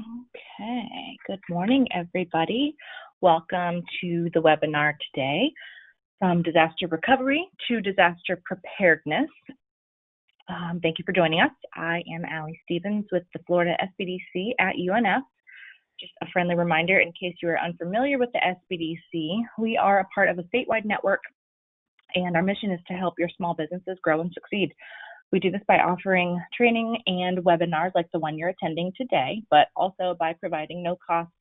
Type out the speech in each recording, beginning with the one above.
Okay, good morning, everybody. Welcome to the webinar today, From Disaster Recovery to Disaster Preparedness. Thank you for joining us. I am Allie Stevens with the Florida SBDC at UNF. Just a friendly reminder, in case you are unfamiliar with the SBDC, we are a part of a statewide network, and our mission is to help your small businesses grow and succeed. We do this by offering training and webinars like the one you're attending today, but also by providing no-cost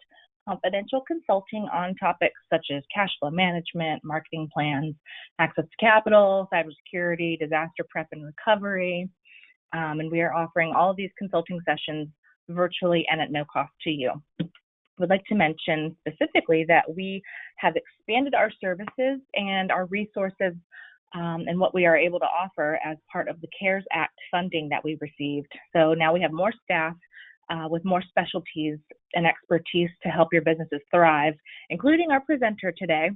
confidential consulting on topics such as cash flow management, marketing plans, access to capital, cybersecurity, disaster prep and recovery. And we are offering all of these consulting sessions virtually and at no cost to you. I would like to mention specifically that we have expanded our services and our resources and what we are able to offer as part of the CARES Act funding that we received. So now we have more staff with more specialties and expertise to help your businesses thrive, including our presenter today,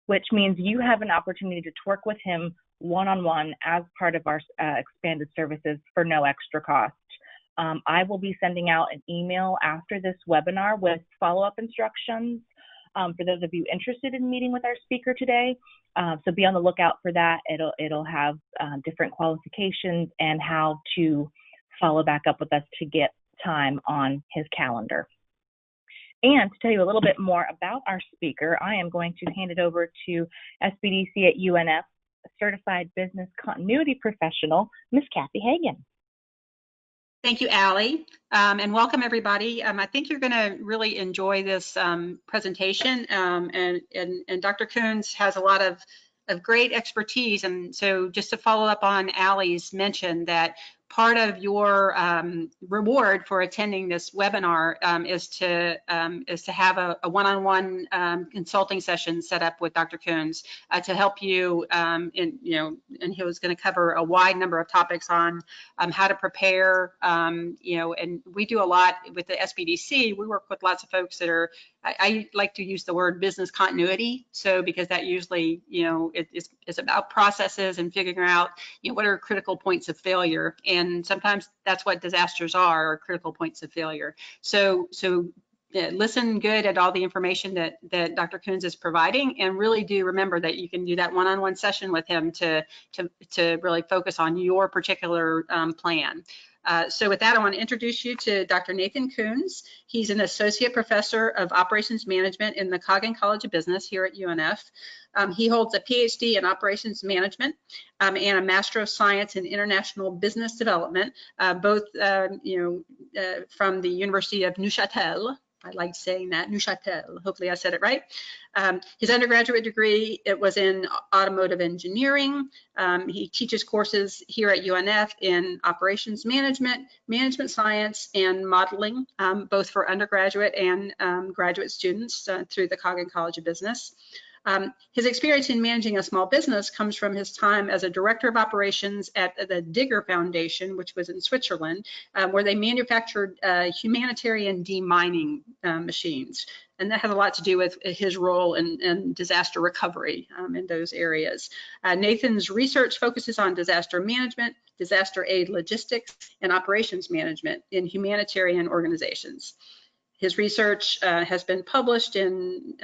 which means you have an opportunity to work with him one-on-one as part of our expanded services for no extra cost. I will be sending out an email after this webinar with follow-up instructions for those of you interested in meeting with our speaker today. So be on the lookout for that. It'll have different qualifications and how to follow back up with us to get time on his calendar. And to tell you a little bit more about our speaker, I am going to hand it over to SBDC at UNF, Certified Business Continuity Professional, Ms. Kathy Hagan. Thank you, Allie, and welcome everybody. I think you're going to really enjoy this presentation, and Dr. Coons has a lot of great expertise. And so just to follow up on Allie's mention that part of your reward for attending this webinar is to have a one-on-one consulting session set up with Dr. Coons to help you, and he was going to cover a wide number of topics on how to prepare, and we do a lot with the SBDC. We work with lots of folks that are, I like to use the word business continuity. So because that usually, it's about processes and figuring out, what are critical points of failure. And sometimes that's what disasters are critical points of failure. So listen good at all the information that Dr. Coons is providing, and really do remember that you can do that one-on-one session with him to really focus on your particular plan. So with that, I want to introduce you to Dr. Nathan Coons. He's an associate professor of operations management in the Coggin College of Business here at UNF. He holds a PhD in operations management and a Master of Science in International Business Development, both from the University of Neuchâtel. I like saying that, Neuchâtel. Hopefully I said it right. His undergraduate degree, it was in automotive engineering. He teaches courses here at UNF in operations management, management science, and modeling, both for undergraduate and graduate students through the Coggin College of Business. His experience in managing a small business comes from his time as a director of operations at the Digger Foundation, which was in Switzerland, where they manufactured humanitarian demining machines. And that has a lot to do with his role in disaster recovery in those areas. Nathan's research focuses on disaster management, disaster aid logistics, and operations management in humanitarian organizations. His research has been published in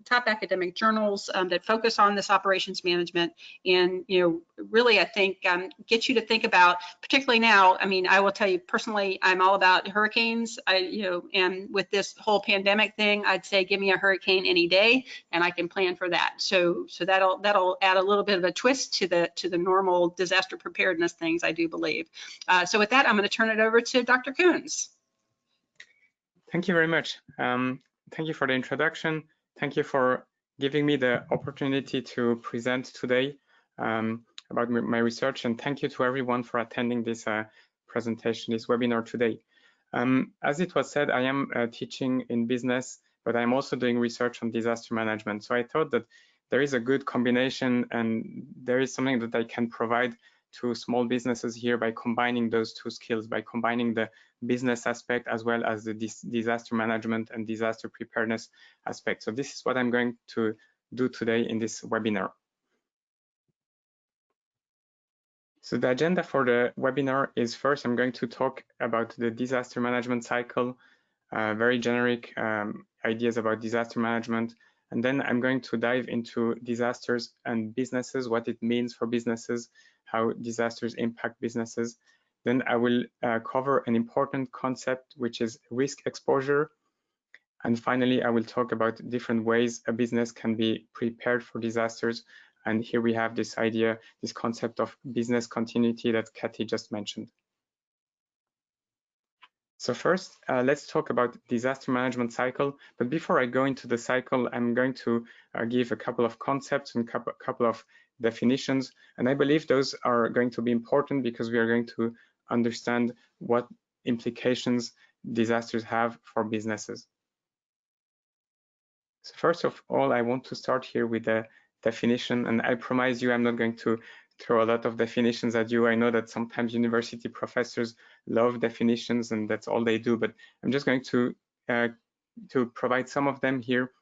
top academic journals that focus on this operations management, and really I think get you to think about, particularly now. I mean, I will tell you personally, I'm all about hurricanes. And with this whole pandemic thing, I'd say give me a hurricane any day, and I can plan for that. So that'll add a little bit of a twist to the normal disaster preparedness things, I do believe. So with that, I'm going to turn it over to Dr. Coons. Thank you very much. Thank you for the introduction. Thank you for giving me the opportunity to present today about my research, and thank you to everyone for attending this presentation, this webinar today. As it was said, I am teaching in business, but I'm also doing research on disaster management. So I thought that there is a good combination, and there is something that I can provide to small businesses here by combining those two skills, by combining the business aspect as well as the disaster management and disaster preparedness aspect. So this is what I'm going to do today in this webinar. So the agenda for the webinar is, first, I'm going to talk about the disaster management cycle, very generic ideas about disaster management. And then I'm going to dive into disasters and businesses, what it means for businesses, how disasters impact businesses. Then I will cover an important concept, which is risk exposure. And finally, I will talk about different ways a business can be prepared for disasters. And here we have this idea, this concept of business continuity that Kathy just mentioned. So first, let's talk about disaster management cycle. But before I go into the cycle, I'm going to give a couple of concepts and couple of definitions. And I believe those are going to be important because we are going to understand what implications disasters have for businesses. So first of all, I want to start here with a definition, and I promise you I'm not going to throw a lot of definitions at you. I know that sometimes university professors love definitions and that's all they do, but I'm just going to provide some of them here,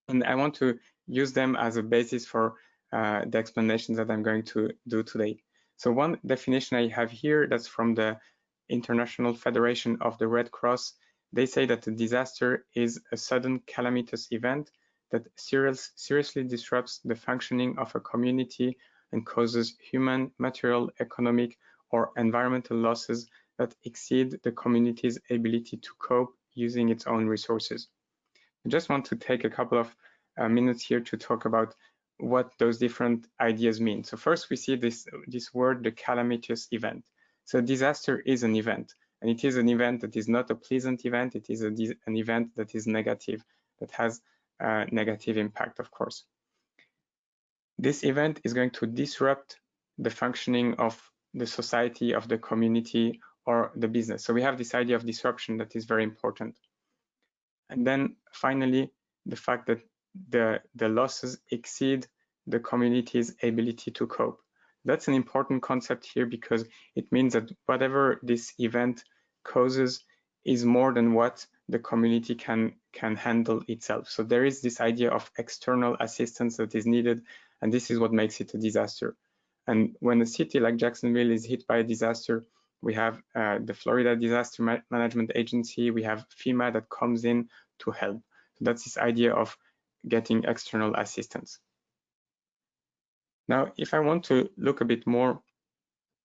and I want to use them as a basis for the explanations that I'm going to do today. So one definition I have here, that's from the International Federation of the Red Cross. They say that a disaster is a sudden calamitous event that seriously disrupts the functioning of a community and causes human, material, economic, or environmental losses that exceed the community's ability to cope using its own resources. I just want to take a couple of minutes here to talk about what those different ideas mean. So first we see this word, the calamitous event. So disaster is an event, and it is an event that is not a pleasant event. It is an event that is negative, that has a negative impact, of course. This event is going to disrupt the functioning of the society, of the community, or the business. So we have this idea of disruption that is very important. And then finally, the fact that the losses exceed the community's ability to cope. That's an important concept here because it means that whatever this event causes is more than what the community can handle itself. So there is this idea of external assistance that is needed, and this is what makes it a disaster. And when a city like Jacksonville is hit by a disaster, we have the Florida Disaster Management Agency, we have FEMA that comes in to help. So that's this idea of getting external assistance. Now, if I want to look a bit more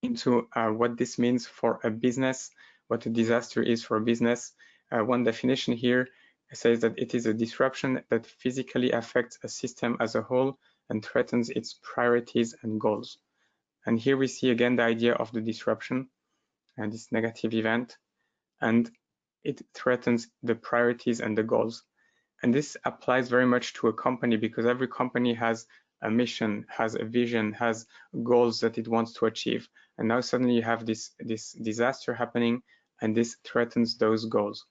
into what this means for a business, what a disaster is for a business, one definition here says that it is a disruption that physically affects a system as a whole and threatens its priorities and goals. And here we see again the idea of the disruption and this negative event, and it threatens the priorities and the goals. And this applies very much to a company because every company has a mission, has a vision, has goals that it wants to achieve. And now suddenly you have this disaster happening, and this threatens those goals.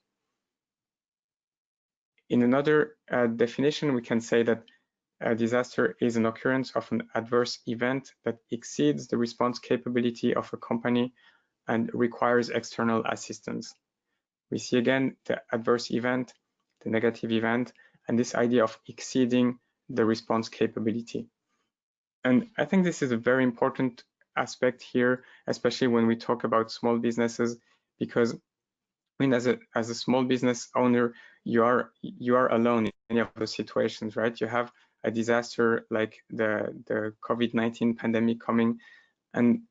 In another definition, we can say that a disaster is an occurrence of an adverse event that exceeds the response capability of a company and requires external assistance. We see again the adverse event, the negative event, and this idea of exceeding the response capability. And I think this is a very important aspect here, especially when we talk about small businesses, because I mean, as a small business owner, you are alone in many of those situations, right? You have a disaster like the COVID-19 pandemic coming, and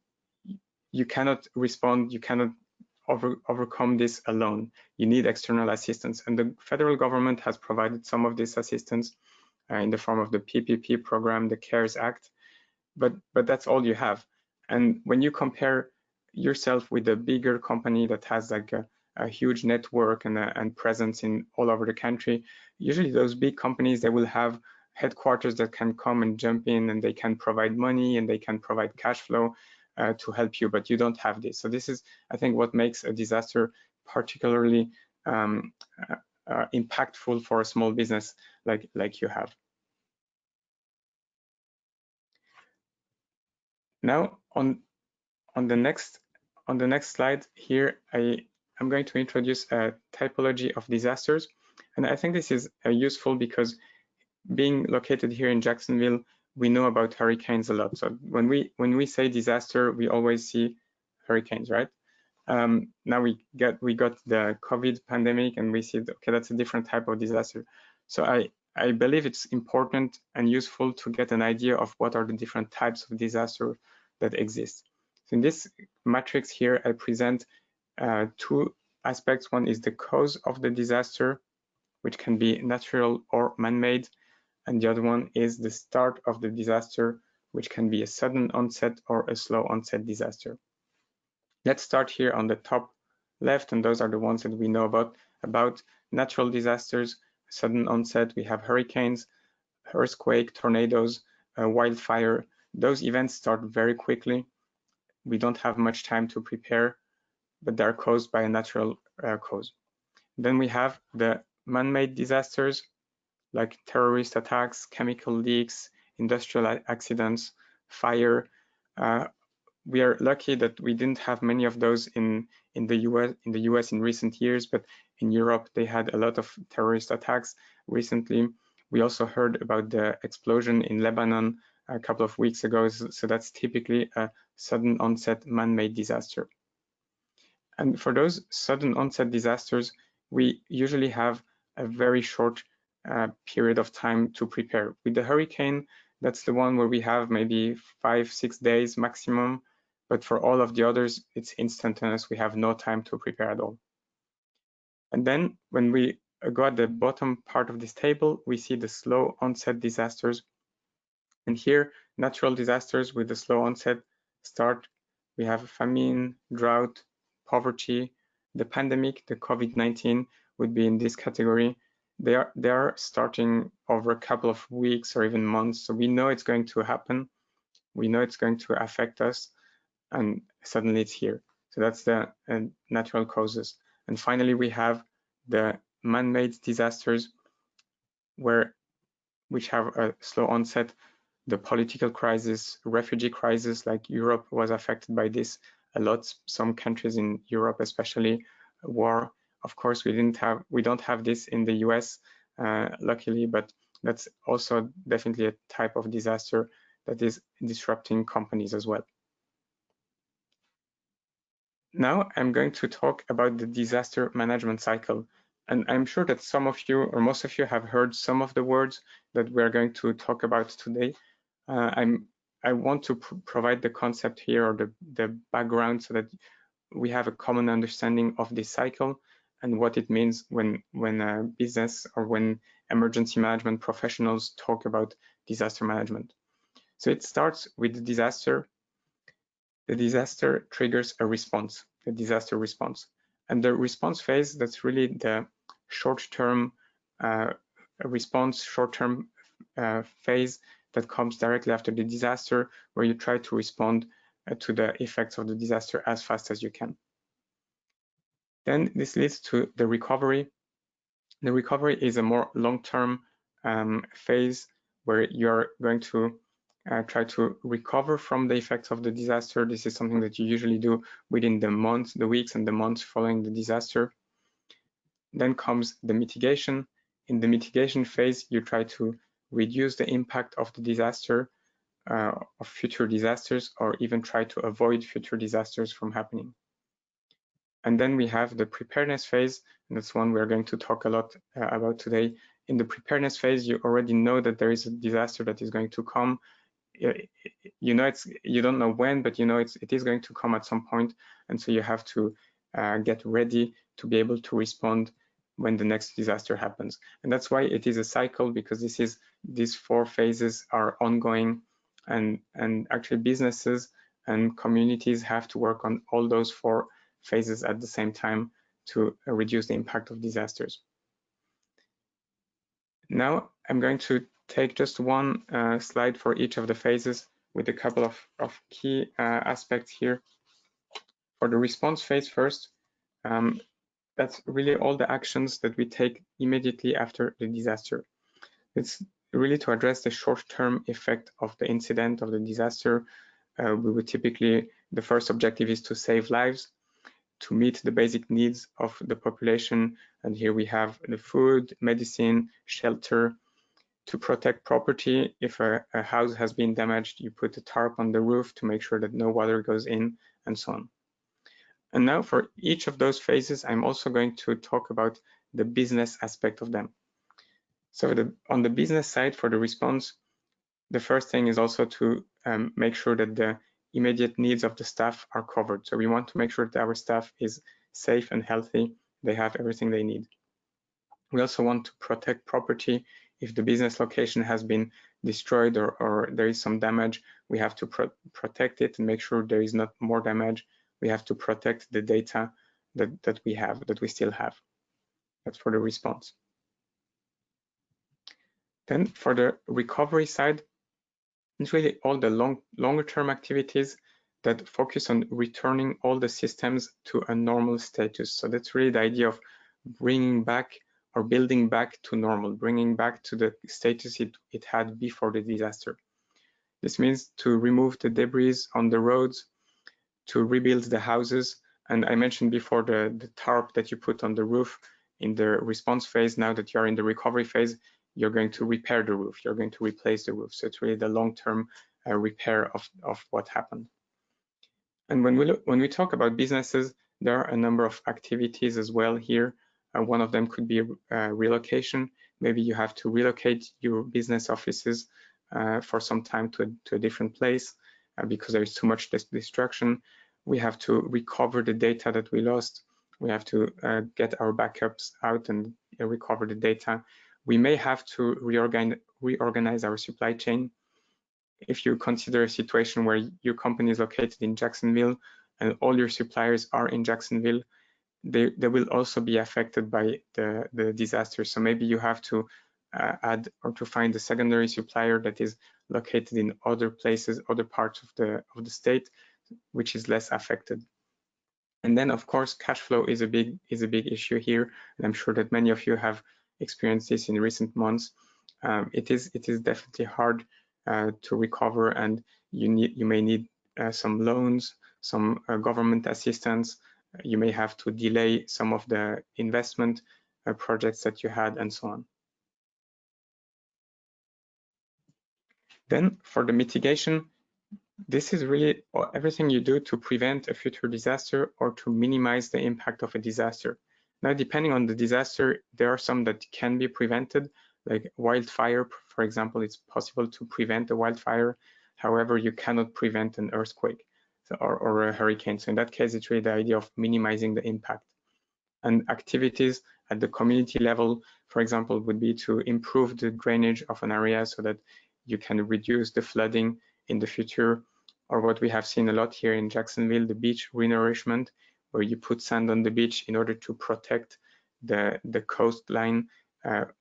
you cannot respond, you cannot overcome this alone. You need external assistance, and the federal government has provided some of this assistance in the form of the PPP program, the CARES Act, but that's all you have. And when you compare yourself with a bigger company that has like a huge network and presence in all over the country, usually those big companies, they will have headquarters that can come and jump in, and they can provide money and they can provide cash flow to help you, but you don't have this. So this is, I think, what makes a disaster particularly impactful for a small business like you have. Now on the next slide here, I'm going to introduce a typology of disasters, and I think this is useful because being located here in Jacksonville, we know about hurricanes a lot. So when we say disaster, we always see hurricanes, right? Now we got the COVID pandemic, and we see, okay, that's a different type of disaster. So I believe it's important and useful to get an idea of what are the different types of disaster that exist. So in this matrix here, I present two aspects. One is the cause of the disaster, which can be natural or man-made, and the other one is the start of the disaster, which can be a sudden onset or a slow onset disaster. Let's start here on the top left, and those are the ones that we know about natural disasters, sudden onset. We have hurricanes, earthquake, tornadoes, wildfire. Those events start very quickly. We don't have much time to prepare, but they're caused by a natural cause. Then we have the man-made disasters, like terrorist attacks, chemical leaks, industrial accidents, fire. We are lucky that we didn't have many of those in the US in recent years, but in Europe they had a lot of terrorist attacks recently. We also heard about the explosion in Lebanon a couple of weeks ago, so that's typically a sudden onset man-made disaster. And for those sudden onset disasters, we usually have a very short period of time to prepare. With the hurricane, that's the one where we have maybe 5-6 days maximum, but for all of the others, it's instantaneous. We have no time to prepare at all. And then when we go at the bottom part of this table, we see the slow onset disasters. And here, natural disasters with the slow onset start. We have famine, drought, poverty. The pandemic, the COVID-19 would be in this category. They are starting over a couple of weeks or even months. So we know it's going to happen. We know it's going to affect us, and suddenly it's here. So that's the natural causes. And finally, we have the man-made disasters, which have a slow onset. The political crisis, refugee crisis, like Europe was affected by this a lot. Some countries in Europe, especially war. Of course, we don't have this in the US, luckily, but that's also definitely a type of disaster that is disrupting companies as well. Now I'm going to talk about the disaster management cycle. And I'm sure that some of you or most of you have heard some of the words that we're going to talk about today. I want to provide the concept here, or the background, so that we have a common understanding of this cycle and what it means when business or when emergency management professionals talk about disaster management. So it starts with the disaster. The disaster triggers a response, the disaster response. And the response phase, that's really the short-term response, short-term phase that comes directly after the disaster, where you try to respond to the effects of the disaster as fast as you can. Then this leads to the recovery. The recovery is a more long-term phase where you're going to try to recover from the effects of the disaster. This is something that you usually do within the weeks and the months following the disaster. Then comes the mitigation. In the mitigation phase, you try to reduce the impact of the disaster, of future disasters, or even try to avoid future disasters from happening. And then we have the preparedness phase, and that's one we're going to talk a lot about today. In the preparedness phase, you already know that there is a disaster that is going to come. You don't know when, but you know it is going to come at some point, and so you have to get ready to be able to respond when the next disaster happens. And that's why it is a cycle, because these 4 phases are ongoing, and actually businesses and communities have to work on all those 4 phases at the same time to reduce the impact of disasters. Now I'm going to take just one slide for each of the phases with a couple of key aspects here. For the response phase first, that's really all the actions that we take immediately after the disaster. It's really to address the short-term effect of the incident, of the disaster. We would typically, the first objective is to save lives, to meet the basic needs of the population. And here we have the food, medicine, shelter. To protect property, if a house has been damaged, you put a tarp on the roof to make sure that no water goes in, and so on. And now for each of those phases, I'm also going to talk about the business aspect of them. So on the business side, for the response, the first thing is also to make sure that the immediate needs of the staff are covered. So we want to make sure that our staff is safe and healthy, they have everything they need. We also want to protect property. If the business location has been destroyed or there is some damage, we have to protect it and make sure there is not more damage. We have to protect the data that we still have. That's for the response. Then for the recovery side, it's really all the longer term activities that focus on returning all the systems to a normal status. So that's really the idea of bringing back or building back to normal, bringing back to the status it had before the disaster. This means to remove the debris on the roads, to rebuild the houses. And I mentioned before the tarp that you put on the roof in the response phase. Now that you're in the recovery phase, you're going to repair the roof, you're going to replace the roof. So it's really the long-term repair of what happened. And when we talk about businesses, there are a number of activities as well here. One of them could be relocation. Maybe you have to relocate your business offices for some time to a different place because there is too much destruction. We have to recover the data that we lost. We have to get our backups out and recover the data. We may have to reorganize our supply chain. If you consider a situation where your company is located in Jacksonville and all your suppliers are in Jacksonville, they will also be affected by the disaster. So maybe you have to add or to find a secondary supplier that is located in other places, other parts of the state, which is less affected. And then, of course, cash flow is a big issue here, and I'm sure that many of you have experienced this in recent months. It is definitely hard to recover, and you may need some loans, some government assistance. You may have to delay some of the investment projects that you had, and so on. Then for the mitigation, this is really everything you do to prevent a future disaster or to minimize the impact of a disaster. Now, depending on the disaster, there are some that can be prevented, like wildfire, for example. It's possible to prevent a wildfire. However, you cannot prevent an earthquake or a hurricane. So in that case, it's really the idea of minimizing the impact. And activities at the community level, for example, would be to improve the drainage of an area so that you can reduce the flooding in the future, or what we have seen a lot here in Jacksonville, the beach renourishment, where you put sand on the beach in order to protect the coastline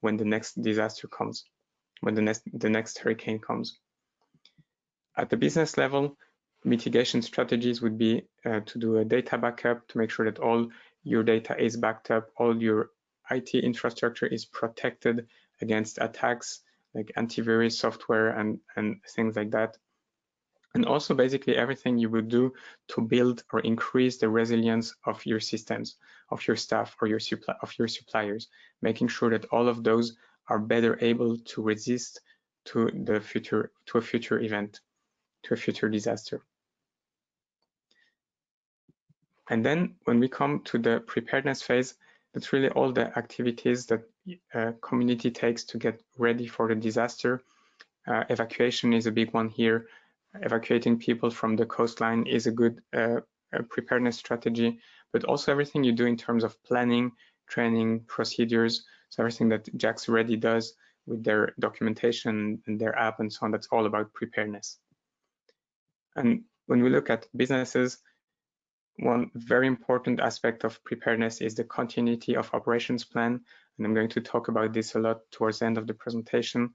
when the next disaster comes, when the next hurricane comes. At the business level, mitigation strategies would be to do a data backup to make sure that all your data is backed up, all your IT infrastructure is protected against attacks like antivirus software and things like that. And also basically everything you would do to build or increase the resilience of your systems, of your staff or of your suppliers, making sure that all of those are better able to resist to a future event, to a future disaster. And then when we come to the preparedness phase, that's really all the activities that a community takes to get ready for the disaster. Evacuation is a big one here. Evacuating people from the coastline is a good preparedness strategy, but also everything you do in terms of planning, training, procedures, so everything that Jax Ready does with their documentation and their app and so on, that's all about preparedness. And when we look at businesses, one very important aspect of preparedness is the continuity of operations plan, and I'm going to talk about this a lot towards the end of the presentation.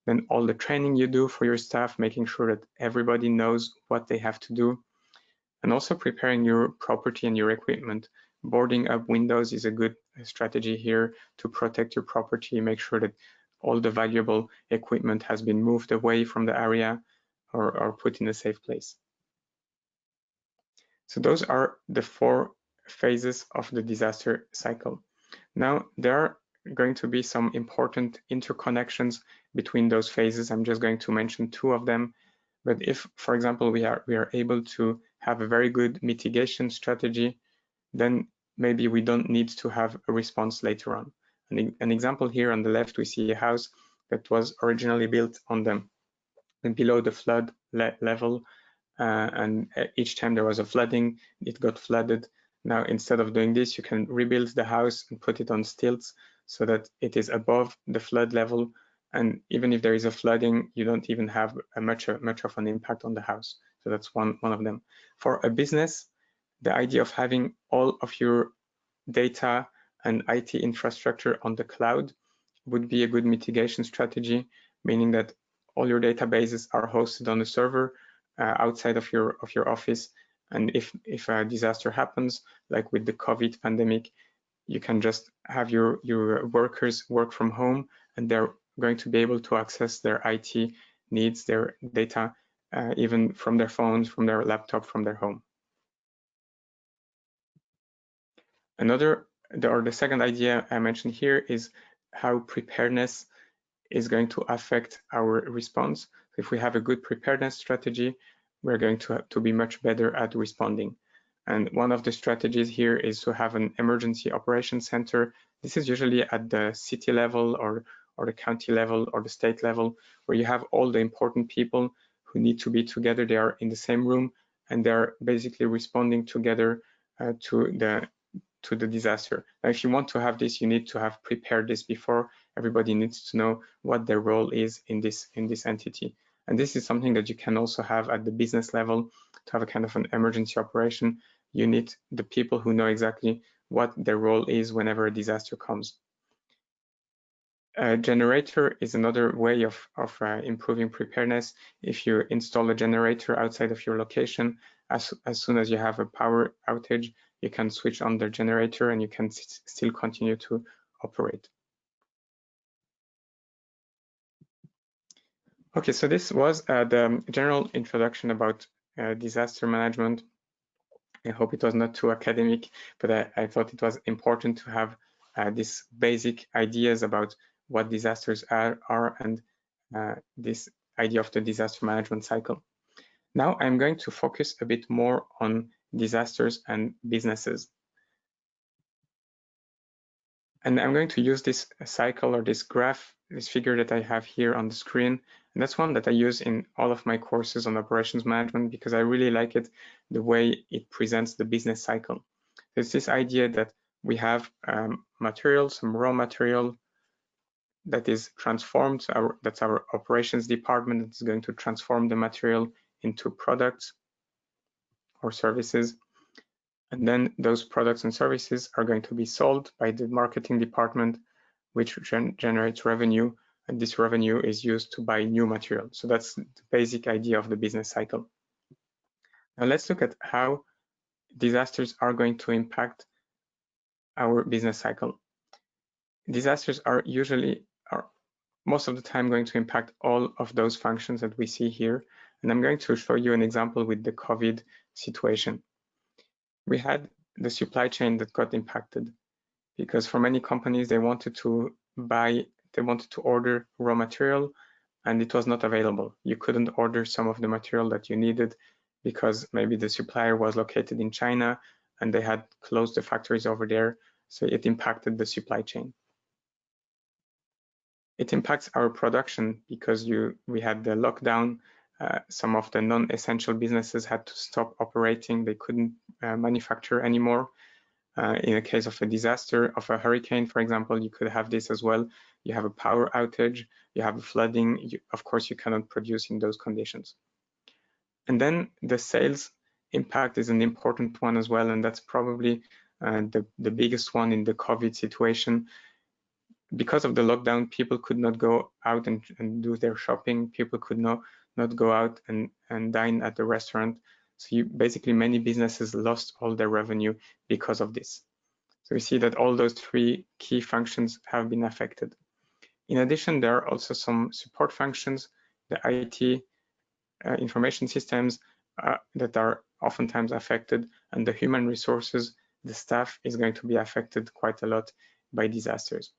Then all the training you do for your staff, making sure that everybody knows what they have to do, and also preparing your property and your equipment. Boarding up windows is a good strategy here to protect your property, make sure that all the valuable equipment has been moved away from the area or put in a safe place. So those are the 4 phases of the disaster cycle. Now, there are going to be some important interconnections between those phases. I'm just going to mention two of them. But if, for example, we are able to have a very good mitigation strategy, then maybe we don't need to have a response later on. An example here on the left, we see a house that was originally built on the below the flood level, and each time there was a flooding, it got flooded. Now, instead of doing this, you can rebuild the house and put it on stilts so that it is above the flood level. And even if there is a flooding, you don't even have much of an impact on the house. So that's one of them. For a business, the idea of having all of your data and IT infrastructure on the cloud would be a good mitigation strategy, meaning that all your databases are hosted on a server outside of your office. And if a disaster happens, like with the COVID pandemic, you can just have your workers work from home, and they're going to be able to access their IT needs, their data, even from their phones, from their laptop, from their home. The second idea I mentioned here is how preparedness is going to affect our response. If we have a good preparedness strategy, we're going to be much better at responding. And one of the strategies here is to have an emergency operations center. This is usually at the city level or the county level or the state level, where you have all the important people who need to be together. They are in the same room and they're basically responding together to the disaster. Now, if you want to have this, you need to have prepared this before. Everybody needs to know what their role is in this entity. And this is something that you can also have at the business level. To have a kind of an emergency operation, you need the people who know exactly what their role is whenever a disaster comes. A generator is another way of improving preparedness. If you install a generator outside of your location, as soon as you have a power outage, you can switch on the generator and you can still continue to operate. Okay, so this was the general introduction about disaster management. I hope it was not too academic, but I thought it was important to have these basic ideas about what disasters are and this idea of the disaster management cycle. Now I'm going to focus a bit more on disasters and businesses. And I'm going to use this cycle or this graph, this figure that I have here on the screen. And that's one that I use in all of my courses on operations management because I really like it, the way it presents the business cycle. There's this idea that we have material, some raw material that is transformed. That's our operations department that is going to transform the material into products or services. And then those products and services are going to be sold by the marketing department, which generates revenue. And this revenue is used to buy new material. So that's the basic idea of the business cycle. Now let's look at how disasters are going to impact our business cycle. Disasters are most of the time going to impact all of those functions that we see here. And I'm going to show you an example with the COVID situation. We had the supply chain that got impacted because for many companies, they wanted to order raw material and it was not available. You couldn't order some of the material that you needed because maybe the supplier was located in China and they had closed the factories over there. So it impacted the supply chain. It impacts our production because we had the lockdown. Some of the non-essential businesses had to stop operating. They couldn't manufacture anymore. In a case of a disaster, of a hurricane, for example, you could have this as well. You have a power outage, you have a flooding. Of course, you cannot produce in those conditions. And then the sales impact is an important one as well, and that's probably the biggest one in the COVID situation. Because of the lockdown, people could not go out and do their shopping. People could not go out and dine at the restaurant. So basically many businesses lost all their revenue because of this. So we see that all those three key functions have been affected. In addition, there are also some support functions, the IT information systems that are oftentimes affected, and the human resources, the staff is going to be affected quite a lot by disasters.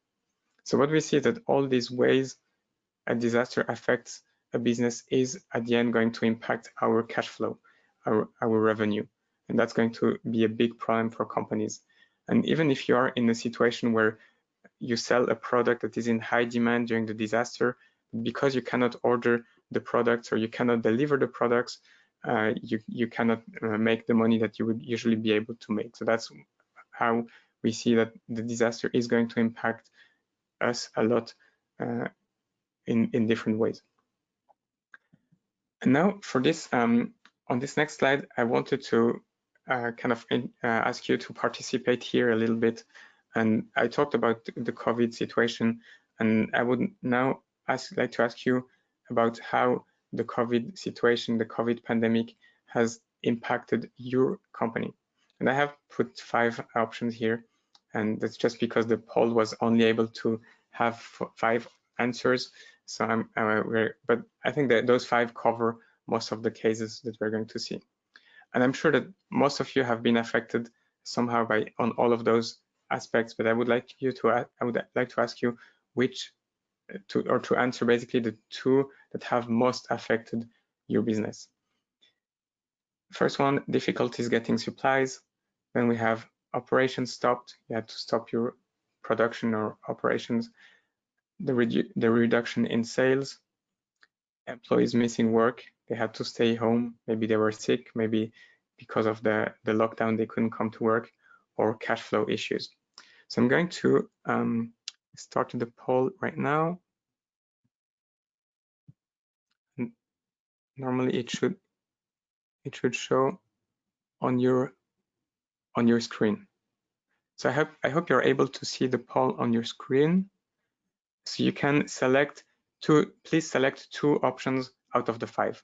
So what we see is that all these ways a disaster affects a business is at the end going to impact our cash flow, our revenue. And that's going to be a big problem for companies. And even if you are in a situation where you sell a product that is in high demand during the disaster, because you cannot order the products or you cannot deliver the products, you cannot make the money that you would usually be able to make. So that's how we see that the disaster is going to impact us a lot in different ways. And now for this, on this next slide, I wanted to ask you to participate here a little bit. And I talked about the COVID situation, and I would now like to ask you about how the COVID situation, the COVID pandemic has impacted your company. And I have put 5 options here, and that's just because the poll was only able to have 5 answers. So but I think that those 5 cover most of the cases that we're going to see. And I'm sure that most of you have been affected somehow on all of those aspects, but I would like to ask you to answer basically the 2 that have most affected your business. First one, difficulties getting supplies. Then we have operations stopped. You had to stop your production or operations. The reduction in sales. Employees missing work. They had to stay home. Maybe they were sick. Maybe because of the lockdown, they couldn't come to work, or cash flow issues. So I'm going to start the poll right now. Normally it should show on your screen. So I hope you're able to see the poll on your screen. So you can select please select 2 options out of the 5.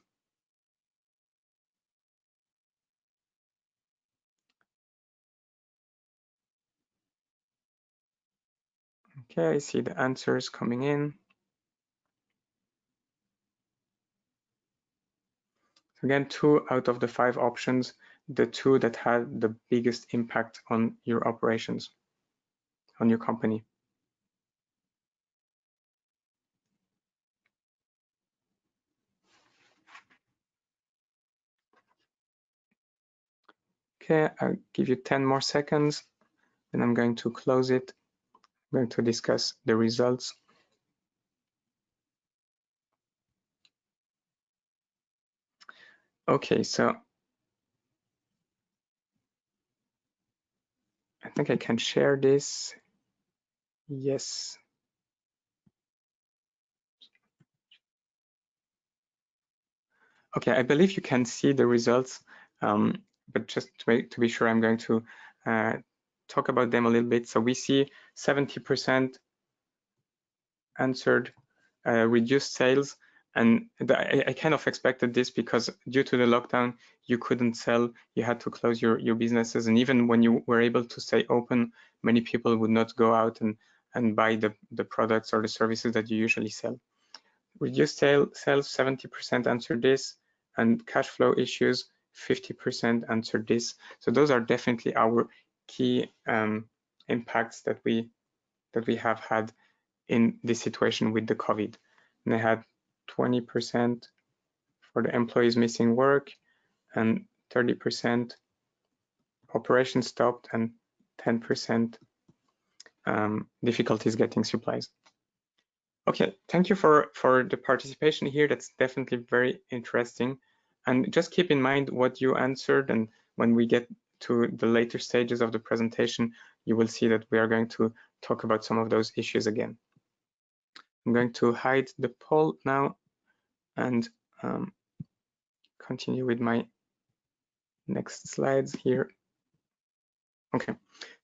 Okay, I see the answers coming in. So again, 2 out of the 5 options, the 2 that had the biggest impact on your operations, on your company. Okay, I'll give you 10 more seconds, and I'm going to close it. I'm going to discuss the results. Okay, so I think I can share this. Yes. Okay, I believe you can see the results, but just to be sure, I'm going to talk about them a little bit. So we see 70% answered reduced sales, and I kind of expected this because due to the lockdown, you couldn't sell, you had to close your businesses, and even when you were able to stay open, many people would not go out and buy the products or the services that you usually sell. Reduced sales, 70% answered this, and cash flow issues, 50% answered this. So those are definitely our key impacts that we have had in this situation with the COVID. And I had 20% for the employees missing work, and 30% operations stopped, and 10% difficulties getting supplies. Okay, thank you for the participation here. That's definitely very interesting. And just keep in mind what you answered, and when we get to the later stages of the presentation, you will see that we are going to talk about some of those issues again. I'm going to hide the poll now and continue with my next slides here. Okay,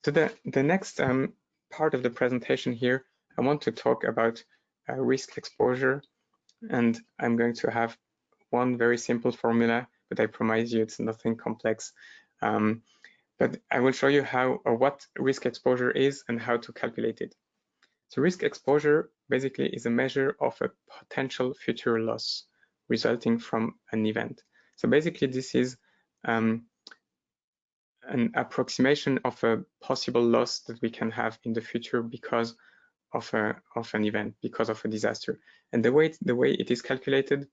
so the next part of the presentation here, I want to talk about risk exposure, and I'm going to have one very simple formula, but I promise you it's nothing complex. But I will show you how or what risk exposure is and how to calculate it. So risk exposure basically is a measure of a potential future loss resulting from an event. So basically this is an approximation of a possible loss that we can have in the future because of an event because of a disaster. And the way it is calculated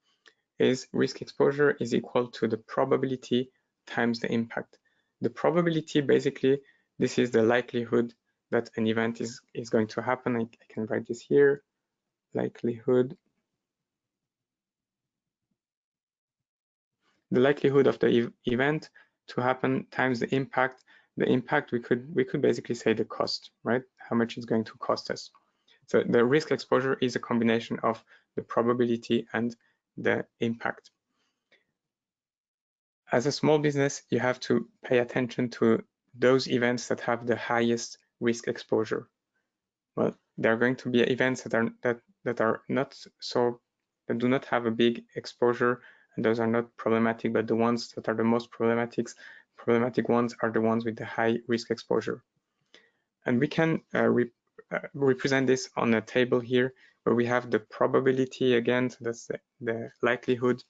is risk exposure is equal to the probability times the impact. The probability, basically, this is the likelihood that an event is going to happen. I can write this here, likelihood. The likelihood of the event to happen times the impact. The impact, we could basically say the cost, right? How much it's going to cost us. So the risk exposure is a combination of the probability and the impact. As a small business, you have to pay attention to those events that have the highest risk exposure. Well, there are going to be events that are not so, that do not have a big exposure, and those are not problematic, but the ones that are the most problematic ones are the ones with the high risk exposure. And we can represent this on a table here, where we have the probability again, so that's the likelihood.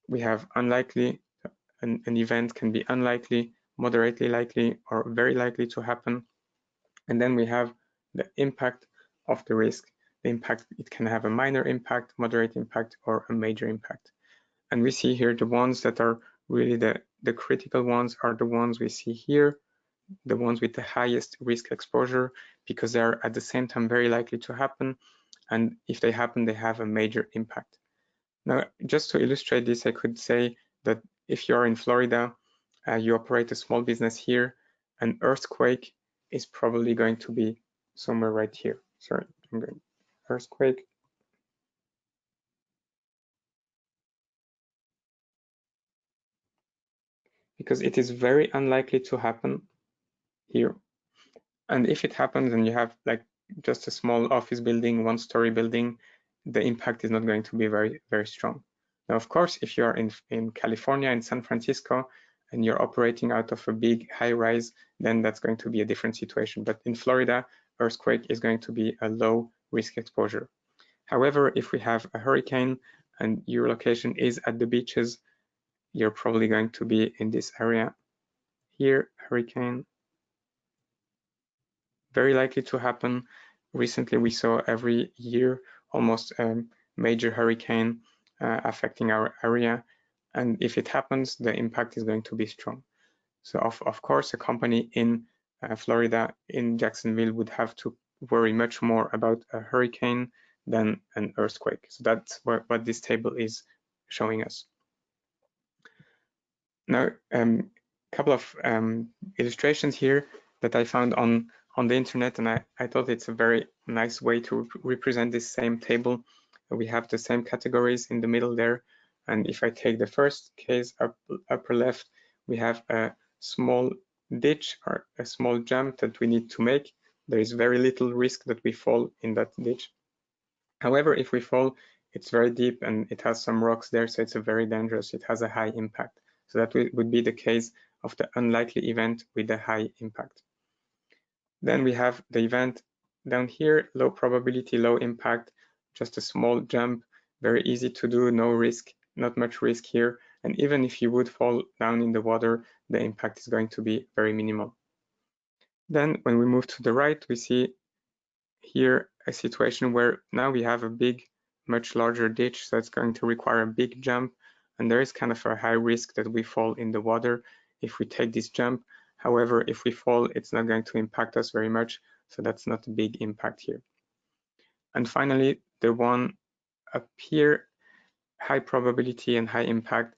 We have unlikely, an event can be unlikely, moderately likely, or very likely to happen. And then we have the impact of the risk. The impact, it can have a minor impact, moderate impact, or a major impact. And we see here the ones that are really the critical ones are the ones we see here, the ones with the highest risk exposure, because they're at the same time very likely to happen. And if they happen, they have a major impact. Now, just to illustrate this, I could say that if you're in Florida, you operate a small business here, an earthquake is probably going to be somewhere right here. Sorry, I'm going earthquake. Because it is very unlikely to happen here. And if it happens and you have like just a small office building, one-story building, the impact is not going to be very, very strong. Now, of course, if you're in California, in San Francisco, and you're operating out of a big high-rise, then that's going to be a different situation. But in Florida, earthquake is going to be a low risk exposure. However, if we have a hurricane and your location is at the beaches, you're probably going to be in this area here, hurricane. Very likely to happen. Recently, we saw every year almost a major hurricane affecting our area. And if it happens, the impact is going to be strong. So of course, a company in Florida, in Jacksonville, would have to worry much more about a hurricane than an earthquake. So that's what this table is showing us. Now, a couple of illustrations here that I found on the internet, and I thought it's a very nice way to represent this same table. We have the same categories in the middle there. And if I take the first case, upper left, we have a small ditch or a small jump that we need to make. There is very little risk that we fall in that ditch. However, if we fall, it's very deep and it has some rocks there, so it's a very dangerous, it has a high impact. So that would be the case of the unlikely event with a high impact. Then we have the event down here, low probability, low impact, just a small jump, very easy to do, no risk, not much risk here. And even if you would fall down in the water, the impact is going to be very minimal. Then when we move to the right, we see here a situation where now we have a big, much larger ditch, so it's going to require a big jump. And there is kind of a high risk that we fall in the water if we take this jump. However, if we fall, it's not going to impact us very much, so that's not a big impact here. And finally, the one up here, high probability and high impact,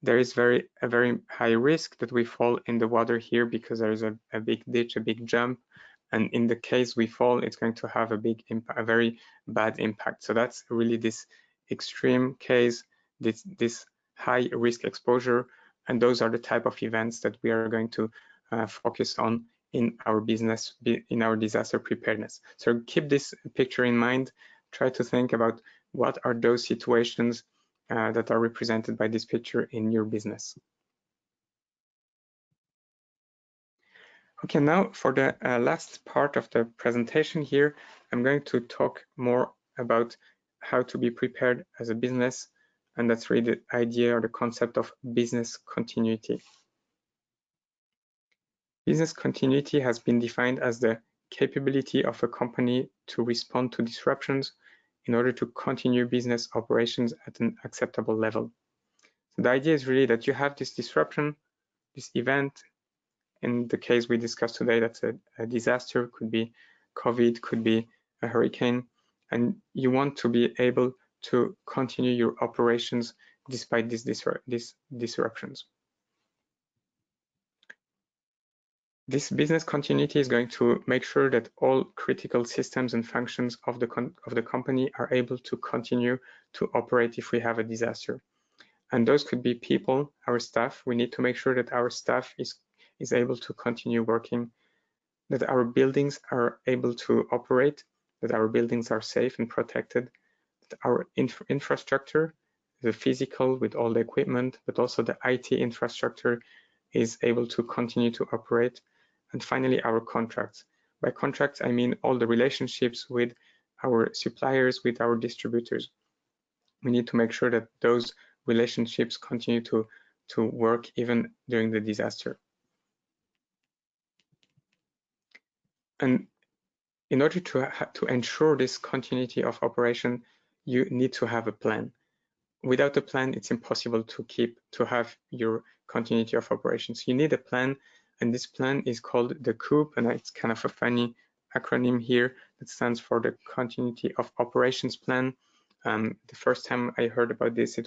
there is a very high risk that we fall in the water here because there is a big ditch, a big jump. And in the case we fall, it's going to have a big impact, a very bad impact. So that's really this extreme case, this high risk exposure, and those are the type of events that we are going to focus on in our business, in our disaster preparedness. So keep this picture in mind. Try to think about what are those situations that are represented by this picture in your business. Okay, now for the last part of the presentation here, I'm going to talk more about how to be prepared as a business, and that's really the idea or the concept of business continuity. Business continuity has been defined as the capability of a company to respond to disruptions in order to continue business operations at an acceptable level. So the idea is really that you have this disruption, this event. In the case we discussed today, that's a disaster, could be COVID, could be a hurricane, and you want to be able to continue your operations despite these disruptions. This business continuity is going to make sure that all critical systems and functions of the company are able to continue to operate if we have a disaster. And those could be people, our staff. We need to make sure that our staff is able to continue working, that our buildings are able to operate, that our buildings are safe and protected, that our infrastructure, the physical with all the equipment, but also the IT infrastructure is able to continue to operate. And finally, our contracts. By contracts, I mean all the relationships with our suppliers, with our distributors. We need to make sure that those relationships continue to work even during the disaster. And in order to ensure this continuity of operation, you need to have a plan. Without a plan, it's impossible to have your continuity of operations. You need a plan, and this plan is called the COUP, and it's kind of a funny acronym here that stands for the Continuity of Operations Plan. The first time I heard about this, I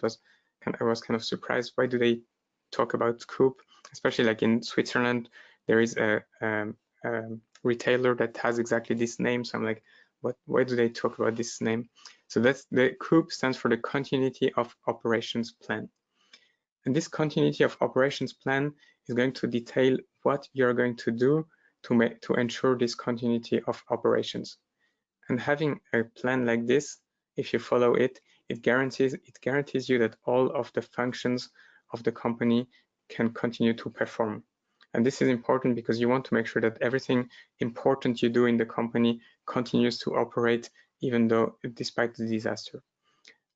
was kind of surprised. Why do they talk about COUP? Especially like in Switzerland, there is a retailer that has exactly this name. So I'm like, why do they talk about this name? So that's the COUP stands for the Continuity of Operations Plan. And this Continuity of Operations Plan is going to detail what you're going to do to ensure this continuity of operations. And having a plan like this, if you follow it, it guarantees you that all of the functions of the company can continue to perform. And this is important because you want to make sure that everything important you do in the company continues to operate even though despite the disaster.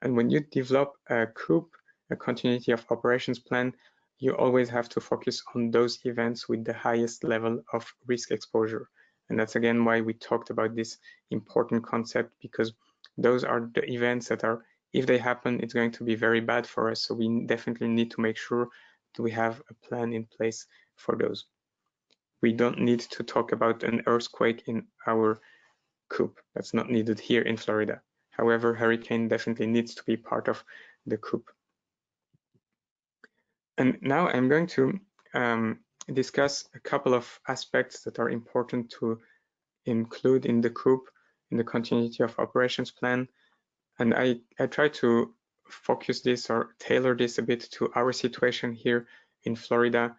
And when you develop a COUP, a continuity of operations plan, you always have to focus on those events with the highest level of risk exposure. And that's again why we talked about this important concept, because those are the events that are, if they happen, it's going to be very bad for us. So we definitely need to make sure that we have a plan in place for those. We don't need to talk about an earthquake in our COUP. That's not needed here in Florida. However, hurricane definitely needs to be part of the COUP. And now I'm going to discuss a couple of aspects that are important to include in the COUP, in the continuity of operations plan. And I try to focus this or tailor this a bit to our situation here in Florida,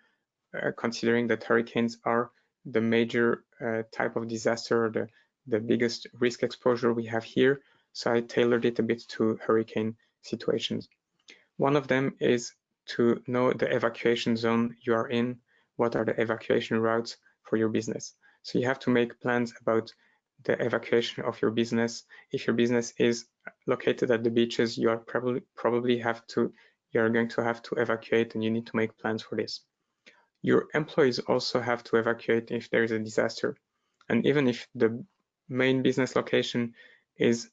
considering that hurricanes are the major type of disaster, or the biggest risk exposure we have here. So I tailored it a bit to hurricane situations. One of them is to know the evacuation zone you are in, what are the evacuation routes for your business. So you have to make plans about the evacuation of your business. If your business is located at the beaches, you are probably going to have to evacuate, and you need to make plans for this. Your employees also have to evacuate if there is a disaster. And even if the main business location is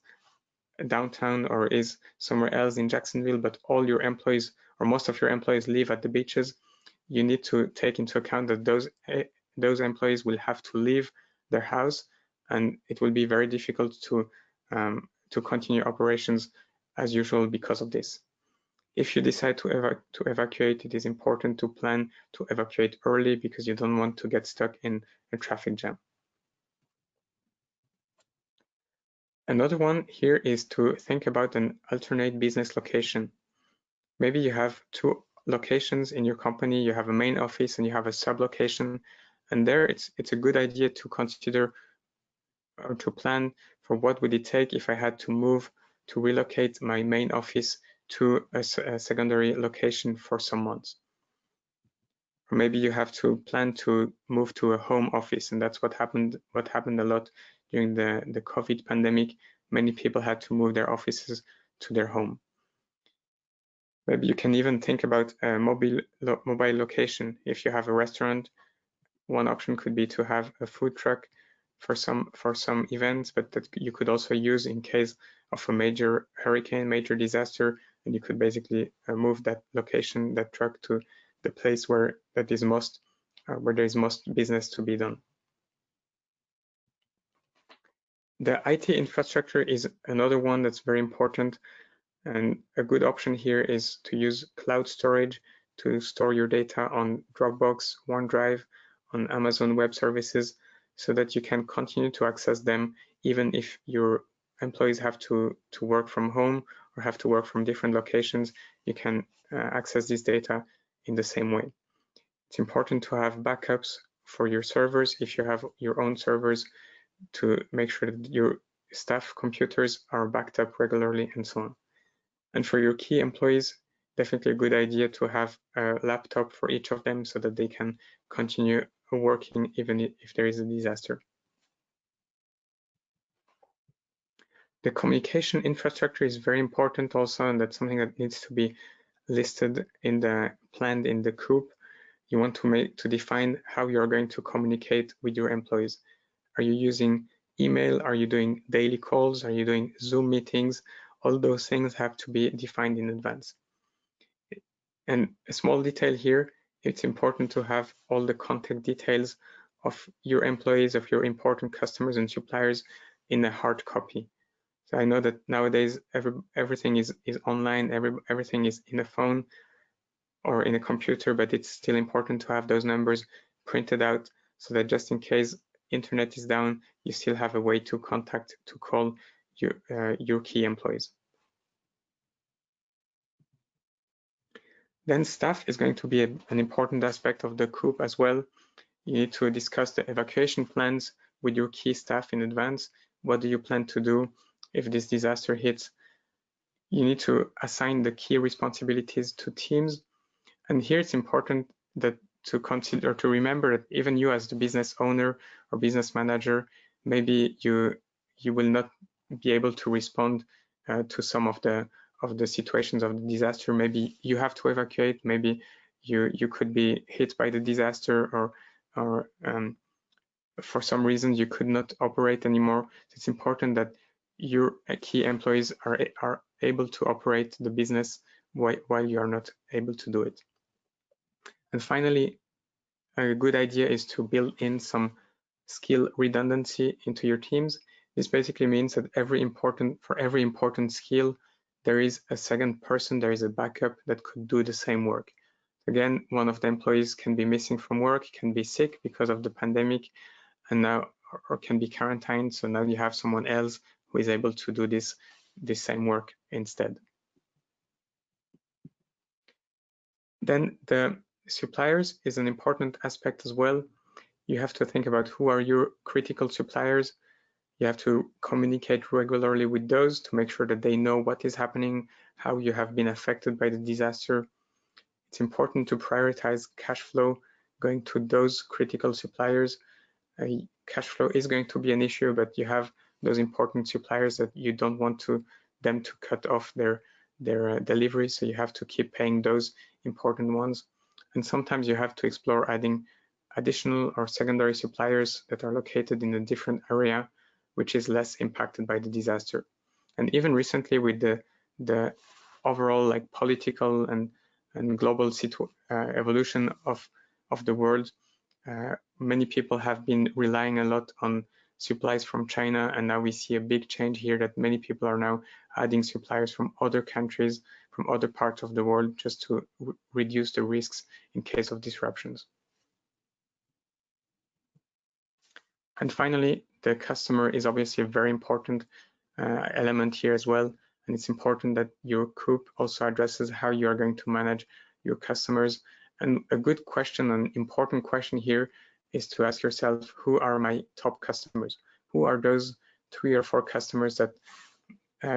downtown or is somewhere else in Jacksonville, but all your employees or most of your employees live at the beaches, you need to take into account that those employees will have to leave their house, and it will be very difficult to continue operations as usual because of this. If you decide to evacuate, it is important to plan to evacuate early because you don't want to get stuck in a traffic jam. Another one here is to think about an alternate business location. Maybe you have two locations in your company, you have a main office and you have a sub-location, and there it's a good idea to consider or to plan for what would it take if I had to relocate my main office to a secondary location for some months. Or maybe you have to plan to move to a home office, and that's what happened a lot during the COVID pandemic. Many people had to move their offices to their home. Maybe you can even think about a mobile location. If you have a restaurant, one option could be to have a food truck for some events, but that you could also use in case of a major hurricane, major disaster, and you could basically move that location, that truck, to the place where there is most business to be done. The IT infrastructure is another one that's very important, and a good option here is to use cloud storage to store your data on Dropbox, OneDrive, on Amazon Web Services, so that you can continue to access them even if your employees have to work from home or have to work from different locations. You can access this data in the same way. It's important to have backups for your servers if you have your own servers, to make sure that your staff computers are backed up regularly and so on. And for your key employees, definitely a good idea to have a laptop for each of them so that they can continue working even if there is a disaster. The communication infrastructure is very important also, and that's something that needs to be listed in planned in the COUP. You want to define how you're going to communicate with your employees. Are you using email? Are you doing daily calls? Are you doing Zoom meetings? All those things have to be defined in advance. And a small detail here, it's important to have all the contact details of your employees, of your important customers and suppliers in a hard copy. So I know that nowadays everything is online, everything is in a phone or in a computer, but it's still important to have those numbers printed out so that just in case internet is down, you still have a way to call your key employees. Then staff is going to be an important aspect of the COUP as well. You need to discuss the evacuation plans with your key staff in advance. What do you plan to do if this disaster hits? You need to assign the key responsibilities to teams. And here it's important to remember that even you as the business owner or business manager, maybe you will not be able to respond to some of the situations of the disaster. Maybe you have to evacuate, maybe you could be hit by the disaster, or for some reason you could not operate anymore. It's important that your key employees are able to operate the business while you are not able to do it. And finally, a good idea is to build in some skill redundancy into your teams. This basically means that for every important skill, there is a second person, there is a backup that could do the same work. Again, one of the employees can be missing from work, can be sick because of the pandemic, and now or can be quarantined. So now you have someone else who is able to do this same work instead. Then the suppliers is an important aspect as well. You have to think about who are your critical suppliers. You have to communicate regularly with those to make sure that they know what is happening, how you have been affected by the disaster. It's important to prioritize cash flow going to those critical suppliers. Cash flow is going to be an issue, but you have those important suppliers that you don't want them to cut off their delivery, so you have to keep paying those important ones. And sometimes you have to explore adding additional or secondary suppliers that are located in a different area, which is less impacted by the disaster. And even recently, with the overall political and global evolution of the world, many people have been relying a lot on supplies from China, and now we see a big change here that many people are now adding suppliers from other countries, from other parts of the world, just to reduce the risks in case of disruptions. And finally, the customer is obviously a very important element here as well, and it's important that your COUP also addresses how you are going to manage your customers. And a good question, an important question here, is to ask yourself, who are my top customers? Who are those 3 or 4 customers that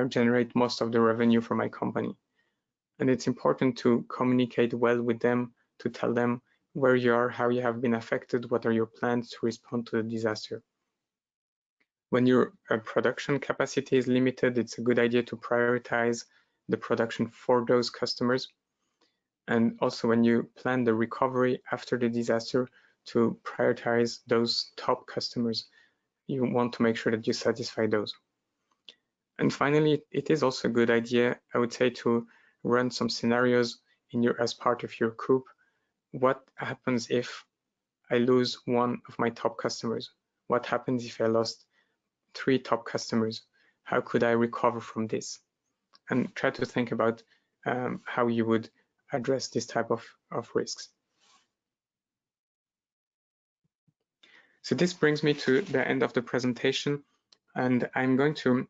generate most of the revenue for my company? And it's important to communicate well with them, to tell them where you are, how you have been affected, what are your plans to respond to the disaster. When your production capacity is limited, it's a good idea to prioritize the production for those customers. And also when you plan the recovery after the disaster, to prioritize those top customers. you want to make sure that you satisfy those. And finally, it is also a good idea, I would say, to run some scenarios as part of your COUP. What happens if I lose one of my top customers? What happens if I lost 3 top customers? How could I recover from this? And try to think about how you would address this type of risks. So this brings me to the end of the presentation, and I'm going to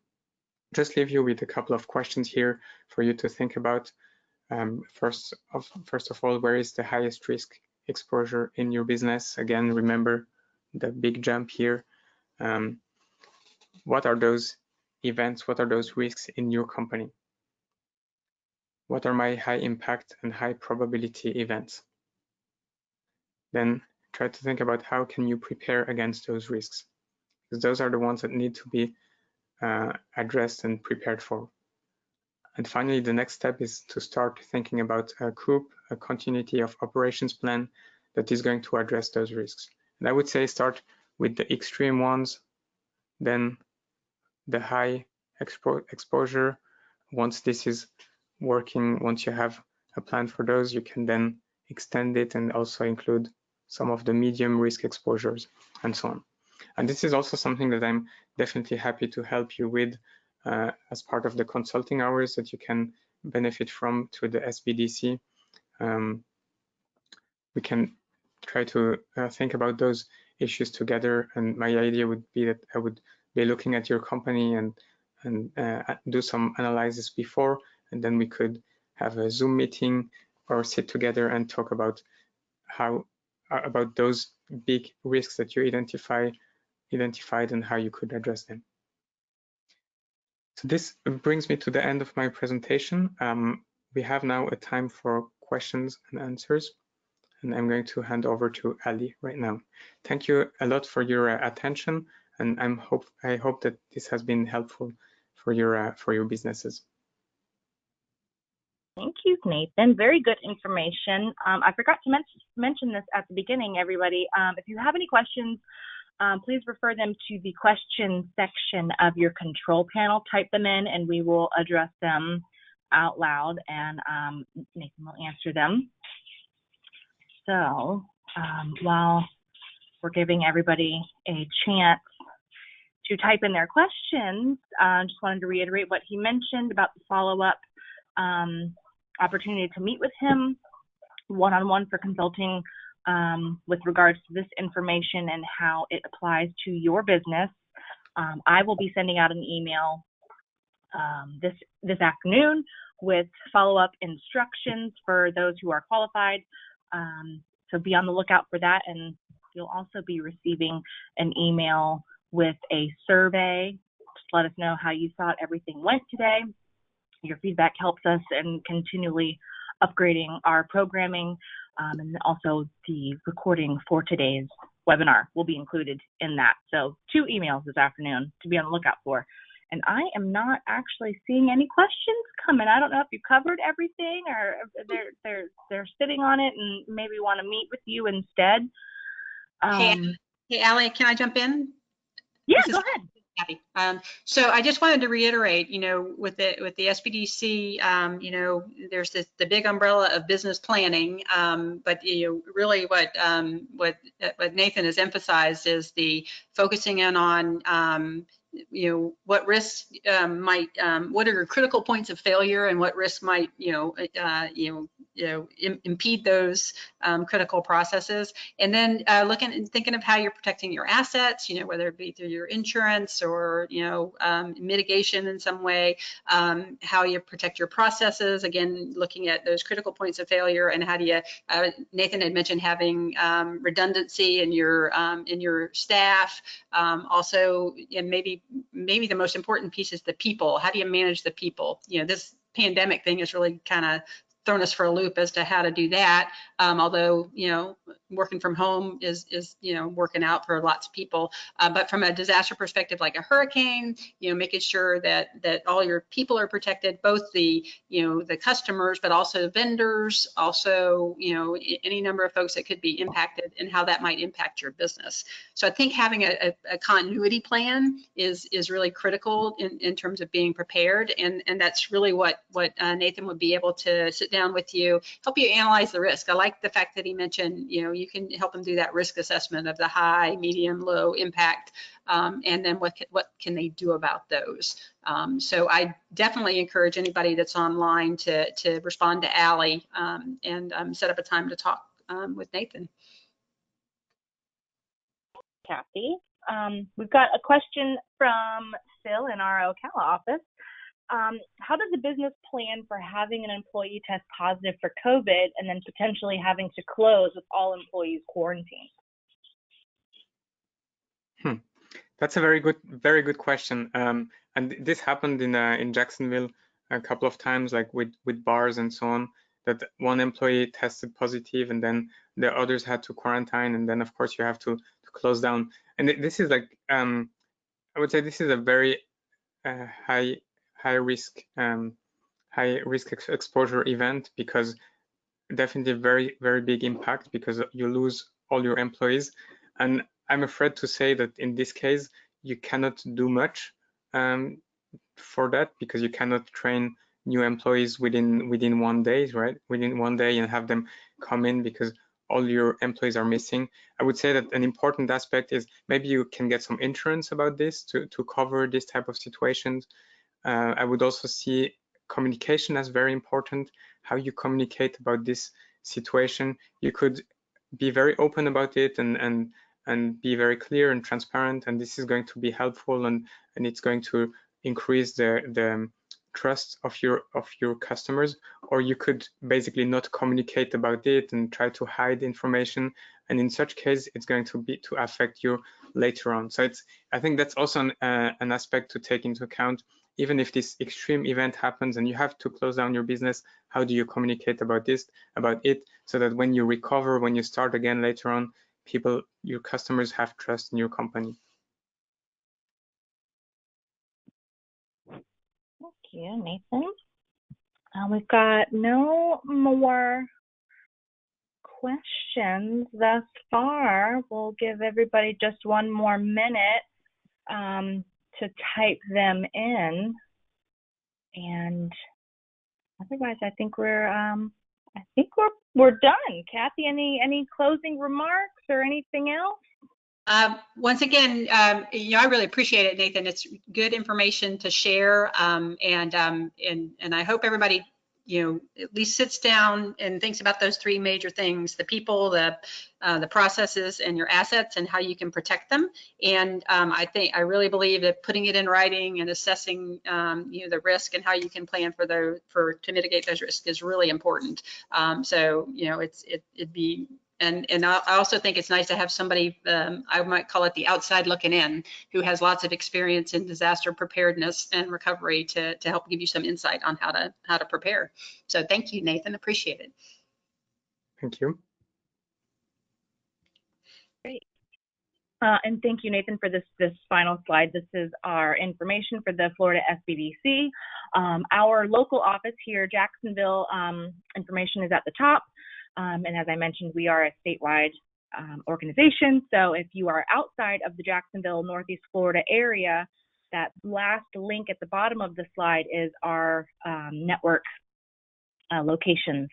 just leave you with a couple of questions here for you to think about. First of all, where is the highest risk exposure in your business? Again, remember the big jump here. What are those events? What are those risks in your company? What are my high impact and high probability events? Then try to think about how can you prepare against those risks, because those are the ones that need to be addressed and prepared for. And finally, the next step is to start thinking about a COUP, a continuity of operations plan that is going to address those risks. And I would say start with the extreme ones, then the high exposure. Once this is working, once you have a plan for those, you can then extend it and also include some of the medium risk exposures and so on. And this is also something that I'm definitely happy to help you with as part of the consulting hours that you can benefit from to the SBDC. We can try to think about those issues together, and my idea would be that I would be looking at your company and do some analysis before, and then we could have a Zoom meeting or sit together and talk about about those big risks that you identified and how you could address them. So this brings me to the end of my presentation. We have now a time for questions and answers, and I'm going to hand over to Ali right now. Thank you a lot for your attention, and I hope that this has been helpful for your businesses. Thank you, Nathan. Very good information. I forgot to mention this at the beginning, everybody. If you have any questions, please refer them to the question section of your control panel. Type them in and we will address them out loud, and Nathan will answer them. So while we're giving everybody a chance to type in their questions, just wanted to reiterate what he mentioned about the follow-up opportunity to meet with him one-on-one for consulting with regards to this information and how it applies to your business. I will be sending out an email this afternoon with follow-up instructions for those who are qualified. So be on the lookout for that, and you'll also be receiving an email with a survey. Just let us know how you thought everything went today. Your feedback helps us in continually upgrading our programming, and also the recording for today's webinar will be included in that. So 2 emails this afternoon to be on the lookout for. And I am not actually seeing any questions coming. I don't know if you covered everything or they're sitting on it and maybe want to meet with you instead. Hey, Ali, can I jump in? Yeah, go ahead. Happy. So I just wanted to reiterate, with the SBDC, there's the big umbrella of business planning, but really what Nathan has emphasized is the focusing in on what risks what are your critical points of failure and what risks might impede those critical processes, and then looking and thinking of how you're protecting your assets, whether it be through your insurance or mitigation in some way, how you protect your processes, again looking at those critical points of failure, and how do you Nathan had mentioned having redundancy in your staff, also, and maybe the most important piece is the people. How do you manage the people? This pandemic thing has really kind of thrown us for a loop as to how to do that. Although, working from home is working out for lots of people. But from a disaster perspective, like a hurricane, making sure that all your people are protected, both the the customers, but also vendors, also any number of folks that could be impacted, and how that might impact your business. So I think having a continuity plan is really critical in terms of being prepared, and that's really what Nathan would be able to sit down with you, help you analyze the risk. I like the fact that he mentioned, you can help them do that risk assessment of the high, medium, low impact, and then what can they do about those. So I definitely encourage anybody that's online to respond to Allie and set up a time to talk with Nathan. Kathy, we've got a question from Phil in our Ocala office. How does a business plan for having an employee test positive for COVID and then potentially having to close with all employees quarantined? That's a very good question. And this happened in Jacksonville a couple of times, like with bars and so on, that one employee tested positive and then the others had to quarantine, and then of course you have to close down. And this is like, I would say this is a very high risk exposure event, because definitely very big impact, because you lose all your employees. And I'm afraid to say that in this case you cannot do much for that, because you cannot train new employees within 1 day, right? Within 1 day, and have them come in, because all your employees are missing. I would say that an important aspect is maybe you can get some insurance about this to cover this type of situations. I would also see communication as very important, how you communicate about this situation. You could be very open about it and be very clear and transparent, and this is going to be helpful, and it's going to increase the trust of your customers. Or you could basically not communicate about it and try to hide information, and in such case it's going to affect you later on. So I think that's also an aspect to take into account. Even if this extreme event happens and you have to close down your business, how do you communicate about it, so that when you recover, when you start again later on, your customers have trust in your company. Thank you, Nathan. We've got no more questions thus far. We'll give everybody just one more minute to type them in, and otherwise I think we're done. Kathy, any closing remarks or anything else? Once again, I really appreciate it, Nathan. It's good information to share, and I hope everybody at least sits down and thinks about those three major things: the people, the processes, and your assets, and how you can protect them. And I really believe that putting it in writing and assessing the risk and how you can plan to mitigate those risks is really important. So it'd be. And I also think it's nice to have somebody, I might call it the outside looking in, who has lots of experience in disaster preparedness and recovery to help give you some insight on how to prepare. So thank you, Nathan. Appreciate it. Thank you. Great. And thank you, Nathan, for this final slide. This is our information for the Florida SBDC. Our local office here, Jacksonville, information is at the top. And as I mentioned, we are a statewide organization. So if you are outside of the Jacksonville, Northeast Florida area, that last link at the bottom of the slide is our network locations.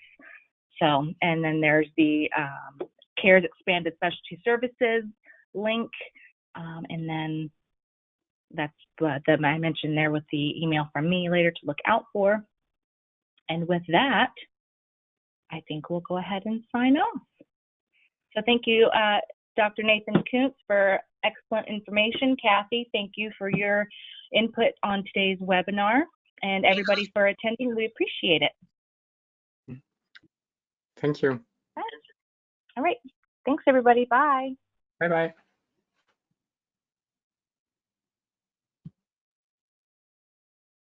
So, and then there's the CARES Expanded Specialty Services link. And then that's the I mentioned there with the email from me later to look out for. And with that, I think we'll go ahead and sign off. So thank you, Dr. Nathan Coons, for excellent information. Kathy, thank you for your input on today's webinar, and everybody for attending. We appreciate it. Thank you. All right. Thanks, everybody. Bye. Bye-bye.